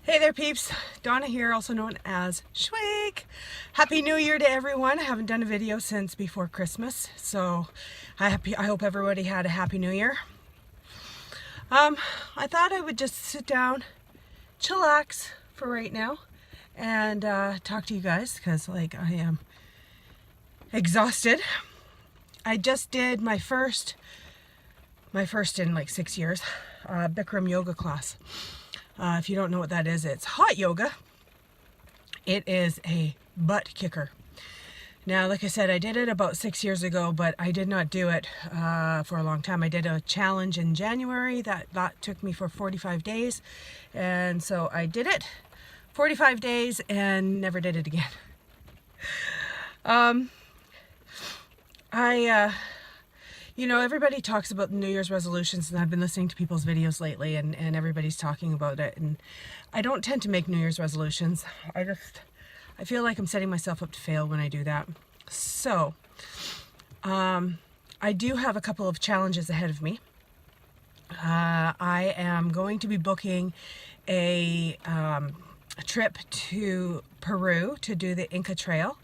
Hey there peeps, Donna here, also known as Schweik. Happy New Year to everyone. I haven't done a video since before Christmas, so I hope everybody had a Happy New Year. I thought I would just sit down, chillax for right now, and talk to you guys, because I am exhausted. I just did my first in like 6 years, Bikram yoga class. If you don't know what that is, it's hot yoga. It is a butt kicker. Now, like I said, I did it about 6 years ago, but I did not do it for a long time. I did a challenge in January that took me for 45 days. And so I did it 45 days and never did it again. You know, everybody talks about New Year's resolutions, and I've been listening to people's videos lately, and everybody's talking about it. And I don't tend to make New Year's resolutions. I feel like I'm setting myself up to fail when I do that. So, I do have a couple of challenges ahead of me. I am going to be booking a trip to Peru to do the Inca Trail.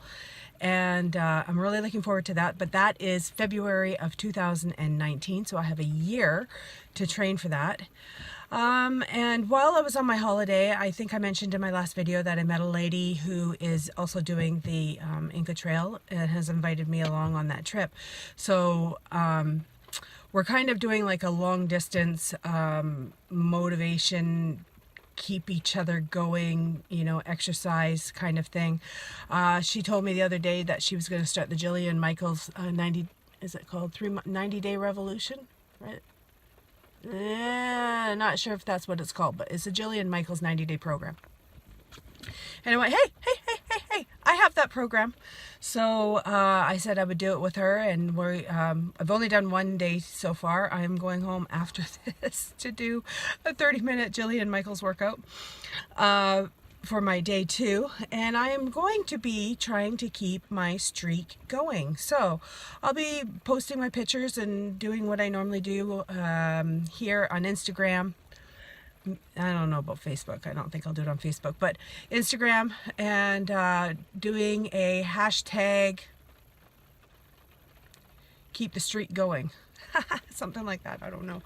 And I'm really looking forward to that, but that is February of 2019, so I have a year to train for that. And while I was on my holiday, I think I mentioned in my last video that I met a lady who is also doing the Inca Trail and has invited me along on that trip. So we're kind of doing like a long distance motivation, keep each other going, you know, exercise kind of thing. She told me the other day that she was going to start the Jillian Michaels 90 day revolution, right? Not sure if that's what it's called, but it's a Jillian Michaels 90-day program. And I went, hey, I have that program. So I said I would do it with her, and I've only done 1 day so far. I'm going home after this to do a 30-minute Jillian Michaels workout for my day 2, and I am going to be trying to keep my streak going. So I'll be posting my pictures and doing what I normally do here on Instagram. I don't know about Facebook. I don't think I'll do it on Facebook, but Instagram, and doing a hashtag keep the streak going. Something like that. I don't know.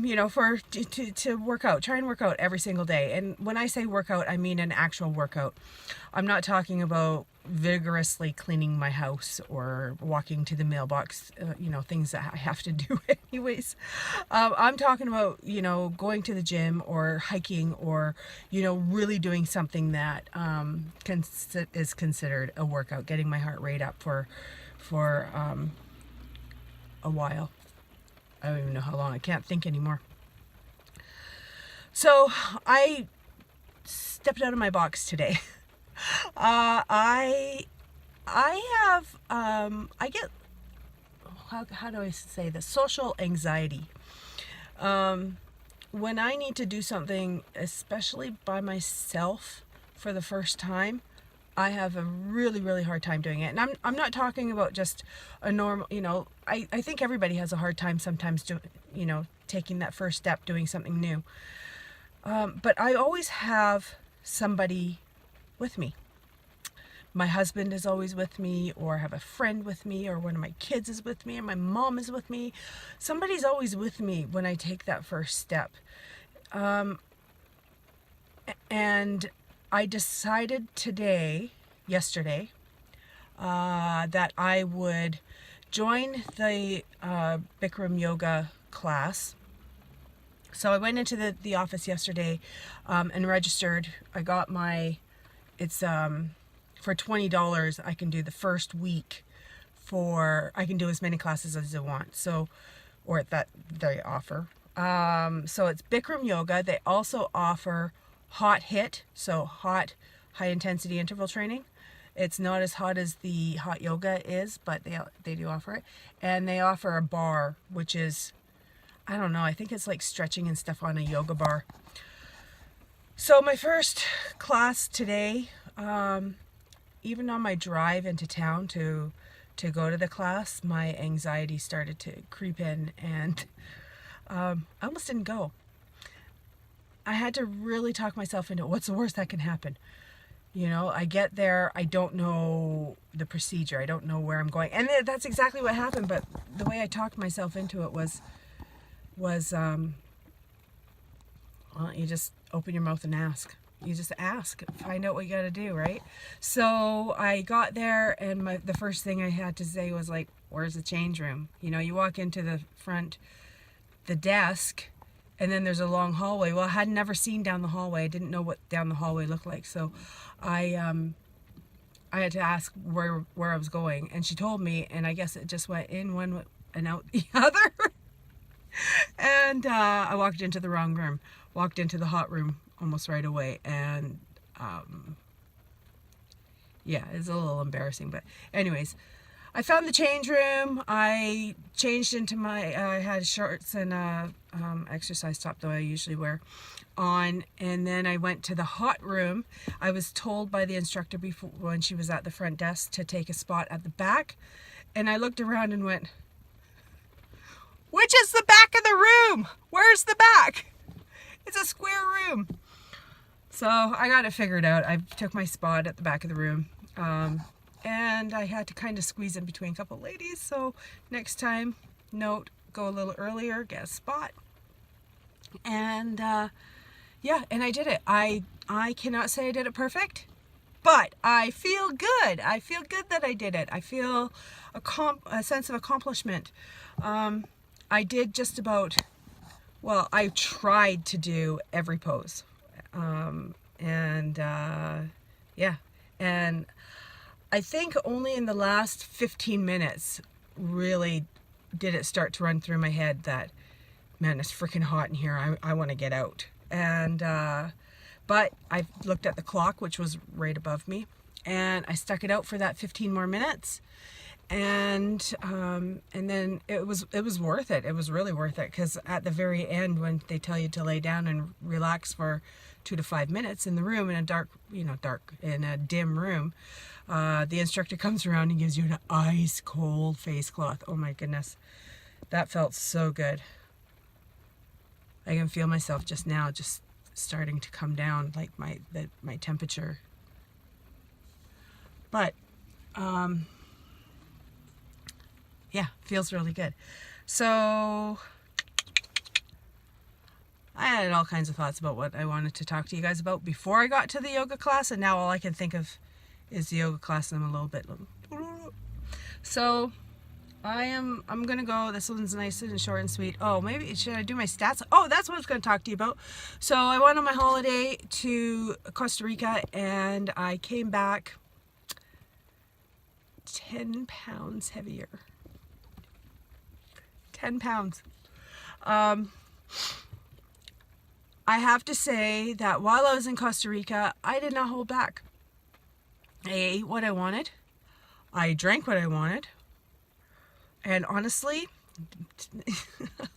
You know, to work out, try and work out every single day. And when I say workout, I mean an actual workout. I'm not talking about vigorously cleaning my house or walking to the mailbox, you know, things that I have to do anyways. I'm talking about, you know, going to the gym or hiking, or, you know, really doing something that is considered a workout, getting my heart rate up for a while. I don't even know how long. I can't think anymore. So I stepped out of my box today. I get, how do I say this? Social anxiety. When I need to do something, especially by myself for the first time, I have a really hard time doing it. And I'm not talking about just a normal, you know, I think everybody has a hard time sometimes you know, taking that first step, doing something new. But I always have somebody with me. My husband is always with me, or I have a friend with me, or one of my kids is with me, or my mom is with me. Somebody's always with me when I take that first step. And I decided yesterday, that I would join the Bikram yoga class. So I went into the office yesterday and registered. I got it's for $20 I can do the first week I can do as many classes as I want. So, or that they offer. So it's Bikram yoga. They also offer hot HIIT, so hot high intensity interval training. It's not as hot as the hot yoga is, but they do offer it. And they offer a bar, which is, I don't know, I think it's like stretching and stuff on a yoga bar. So my first class today, even on my drive into town to go to the class, my anxiety started to creep in, and I almost didn't go. I had to really talk myself into what's the worst that can happen. You know, I get there, I don't know the procedure, I don't know where I'm going. And that's exactly what happened, but the way I talked myself into it was well, you just open your mouth and ask. You just ask, find out what you got to do, right? So I got there, and the first thing I had to say was like, where's the change room? You know, you walk into the front, the desk, and then there's a long hallway. Well, I had never seen down the hallway. I didn't know what down the hallway looked like. So I had to ask where I was going, and she told me, and I guess it just went in one and out the other. And I walked into the wrong room, walked into the hot room almost right away, and yeah, it's a little embarrassing, but anyways, I found the change room. I changed into I had shorts and exercise top that I usually wear on, and then I went to the hot room. I was told by the instructor before, when she was at the front desk, to take a spot at the back, and I looked around and went, which is the back of the room? Where's the back? It's a square room. So I got it figured out. I took my spot at the back of the room. And I had to kind of squeeze in between a couple ladies. So next time, note, go a little earlier, get a spot. And yeah, and I did it. I cannot say I did it perfect, but I feel good. I feel good that I did it. I feel a sense of accomplishment. I did just about, well, I tried to do every pose. Yeah, and I think only in the last 15 minutes really did it start to run through my head that, man, it's freaking hot in here. I want to get out. And but I looked at the clock, which was right above me, and I stuck it out for that 15 more minutes. And then it was worth it. It was really worth it, because at the very end, when they tell you to lay down and relax for 2 to 5 minutes in the room, in a dim room, the instructor comes around and gives you an ice cold face cloth. Oh my goodness, that felt so good. I can feel myself just now just starting to come down, like my temperature. But yeah, feels really good. So I had all kinds of thoughts about what I wanted to talk to you guys about before I got to the yoga class, and now all I can think of is the yoga class, and I'm a little bit. So I'm gonna go. This one's nice and short and sweet. Oh, maybe should I do my stats? Oh, that's what I was gonna talk to you about. So I went on my holiday to Costa Rica, and I came back 10 pounds heavier. 10 pounds. I have to say that while I was in Costa Rica, I did not hold back. I ate what I wanted. I drank what I wanted. And honestly,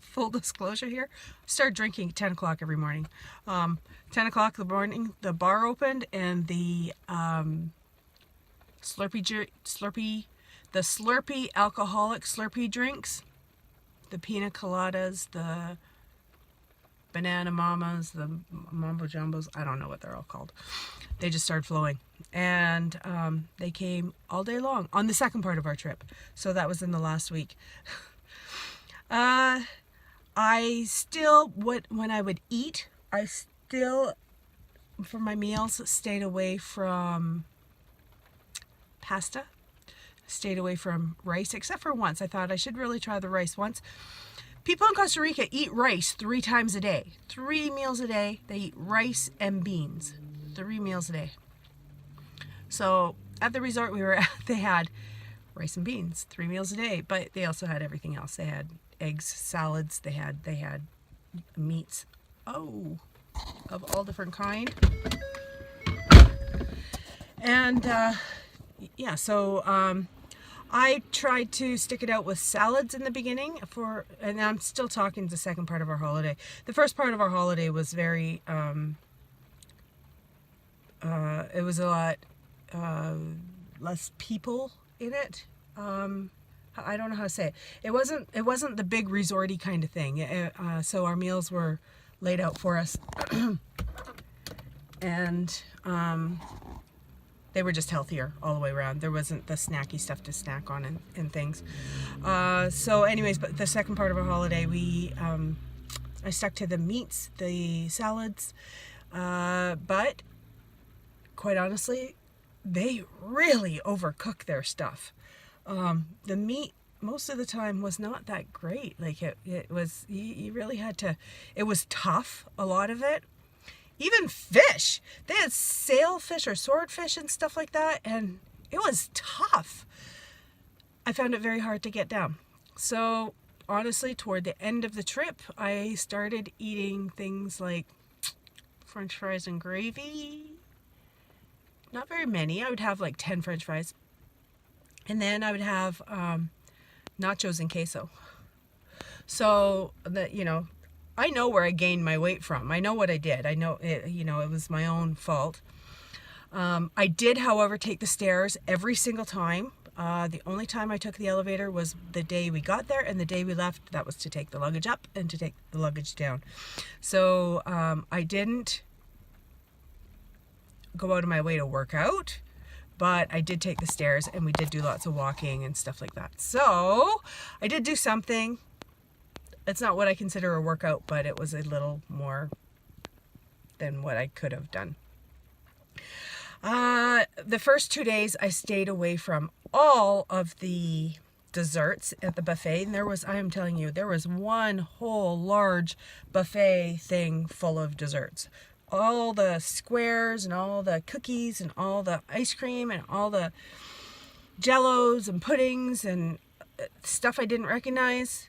full disclosure here, I started drinking at 10 o'clock every morning. 10 o'clock in the morning, the bar opened, and the Slurpee alcoholic Slurpee drinks, the pina coladas, the banana mamas, the mambo jumbos, I don't know what they're all called. They just started flowing, and they came all day long on the second part of our trip. So that was in the last week. I still when I would eat, I still for my meals stayed away from pasta, stayed away from rice, except for once. I thought I should really try the rice once. People in Costa Rica eat rice 3 times a day. 3 meals a day. They eat rice and beans. 3 meals a day. So at the resort we were at, they had rice and beans 3 meals a day, but they also had everything else. They had eggs, salads. They had meats. Oh, of all different kind. And yeah, so I tried to stick it out with salads in the beginning and I'm still talking the second part of our holiday. The first part of our holiday was very, it was a lot less people in it. I don't know how to say it. It wasn't the big resorty kind of thing. So our meals were laid out for us. And they were just healthier all the way around. There wasn't the snacky stuff to snack on and things. So anyways, but the second part of our holiday, I stuck to the meats, the salads, but quite honestly, they really overcook their stuff. The meat most of the time was not that great. Like it was, you really had to, it was tough, a lot of it. Even fish, they had sailfish or swordfish and stuff like that, and it was tough. I found it very hard to get down. So honestly, toward the end of the trip, I started eating things like French fries and gravy. Not very many. I would have like 10 French fries. And then I would have nachos and queso. So that, you know, I know where I gained my weight from. I know what I did. I know it, you know, it was my own fault. I did, however, take the stairs every single time. The only time I took the elevator was the day we got there, and the day we left, that was to take the luggage up and to take the luggage down. So I didn't go out of my way to work out, but I did take the stairs, and we did do lots of walking and stuff like that. So I did do something. It's not what I consider a workout, but it was a little more than what I could have done. The first 2 days I stayed away from all of the desserts at the buffet, and there was, I am telling you, there was one whole large buffet thing full of desserts. All the squares and all the cookies and all the ice cream and all the jellos and puddings and stuff I didn't recognize.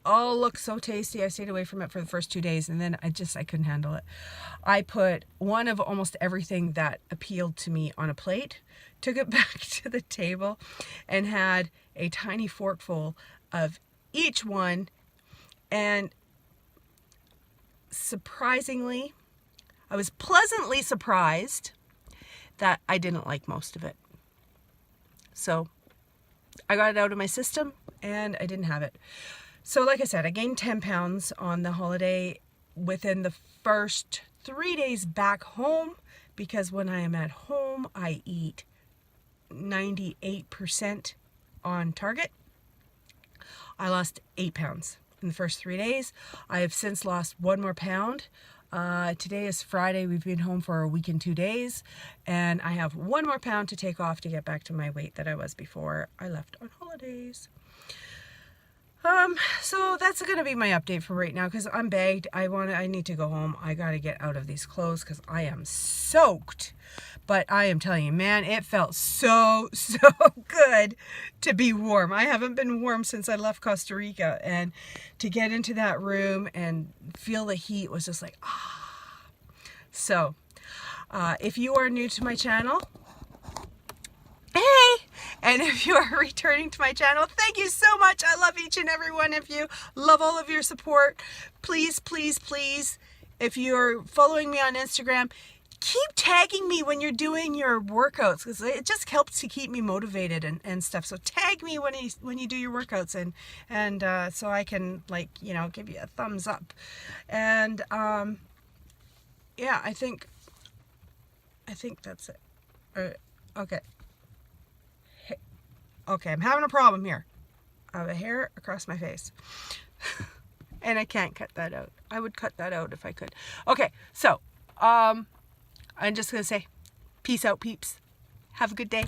All looked so tasty. I stayed away from it for the first 2 days, and then I couldn't handle it. I put one of almost everything that appealed to me on a plate, took it back to the table, and had a tiny forkful of each one. And surprisingly, I was pleasantly surprised that I didn't like most of it. So I got it out of my system, and I didn't have it. So like I said, I gained 10 pounds on the holiday within the first 3 days back home, because when I am at home, I eat 98% on target. I lost 8 pounds in the first 3 days. I have since lost 1 more pound. Today is Friday. We've been home for a week and 2 days, and I have 1 more pound to take off to get back to my weight that I was before I left on holidays. So that's going to be my update for right now, because I'm bagged. I need to go home. I got to get out of these clothes because I am soaked. But I am telling you, man, it felt so good to be warm. I haven't been warm since I left Costa Rica, and to get into that room and feel the heat was just like, ah. So, if you are new to my channel, hey! And if you are returning to my channel, thank you so much. I love each and every one of you. Love all of your support. Please, please, please, if you're following me on Instagram, keep tagging me when you're doing your workouts, because it just helps to keep me motivated and stuff. So tag me when you do your workouts, and so I can, like, you know, give you a thumbs up. And yeah, I think that's it. Okay. Okay, I'm having a problem here. I have a hair across my face. And I can't cut that out. I would cut that out if I could. Okay, so I'm just going to say, peace out, peeps. Have a good day.